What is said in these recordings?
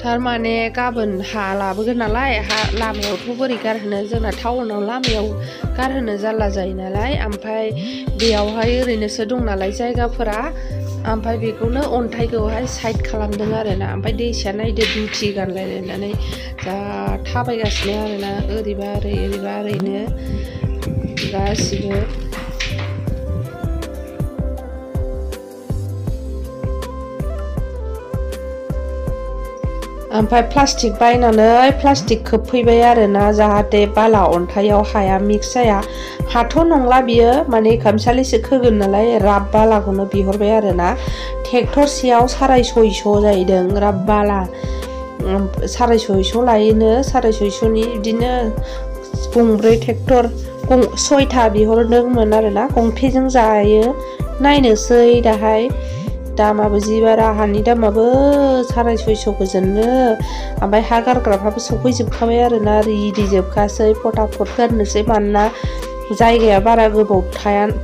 थारमाने गाबोन हा लाबोगोन नालाय हा लामायावथ' बोरै गारहोनो जोंना टाउनाव लामायाव गारहोनो जारला जायो नालाय ओमफ्राय बेयावहाय ओरैनोसो दं नालाय जायगाफोरा ओमफ्राय बेखौनो अन्थाइखौहाय साइड खालामदों आरोना ओमफ्राय दैसाया नायदो दुथि गानलायलायनानै जा थाबायगासिनो आरोना ओरैबा ओरै ओरैबा ओरैनो गासिबो ओमफ्राय प्लास्टिक बायनानै प्लास्टिक खोबफैबाय आरोना जाहाथे बाला अन्थाइयाव हाया मिक्स जाया हाथ' नंला बियो माने खामसालिसो खोगोन नालाय राब बालाखौनो बिहरबाय आरोना ट्रेक्टरसेयाव 650 जाहैदों राब बाला 650 लायोनो 650नि बिदिनो गंब्रै ट्रेक्टर 6था बिहरदोंमोन आरोना गंसेजों जायो नायनोसै दाहाय दामाबो जि बारा हानि दामाबो 650 गोजोननो ओमफ्राय हा गारग्राफ्राबो सफैजोबखाबाय आरोना रेडि जोबखासै फटाफट गारनोसै मानोना जायगाया बारा गोबाव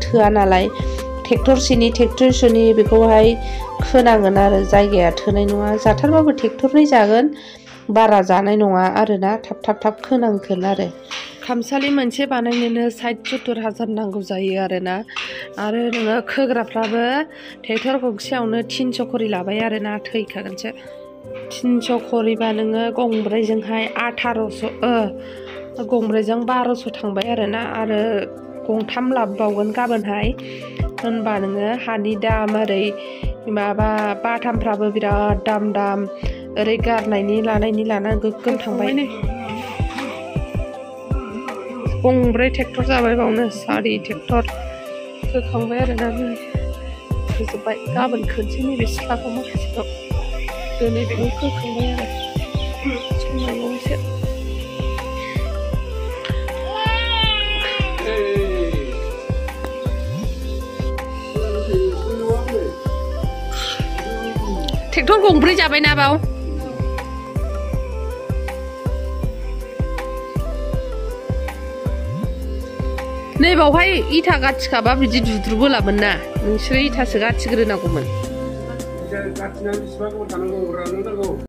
थोआ नालाय ट्रेक्टरसेनि बेखौहाय खोनांगोन आरो जायगाया थोनाय नङा जाथारबाबो ट्रेक्टरनै जागोन बारा जानाय नङा आरोना थाब खोनांगोन आरो खामसालि मोनसे बानायनोनो 60-70 नांगौ जायो आरोना आरो नोङो खोग्राफ्राबो ट्रेक्टर गंसेयावनो 300 खरि लाबाय आरोना थैखागोनसो 300 खरिबा नोङो गंब्रैजोंहाय 1800 गंब्रैजों 1200 थांबाय आरोना आरो गंथाम लाबोबावगोन गाबोनहाय होनबा नोङो हानि दाम ओरै माबा बाथामफ्राबो बिराद दाम ओरै गारनायनि लानानै गोगोम थांबाय गंब्रै ट्रेक्टर जाबाय बावनो 4 ट्रेक्टर खोखांबाय आरोना खोजोब्बाय गाबोन खोनसै नैबे सिथ्लाखौ माखासेखौ दिनै बेखौ खोखांबाय आरो संनांगौसो ट्रेक्टर गंब्रै जाबायना बाव नै बावहाय इथा गाथिखाबा बिदि दुद्रुबोलामोन ना नोंसोरो इथासो गाथिग्रोनांगौमोन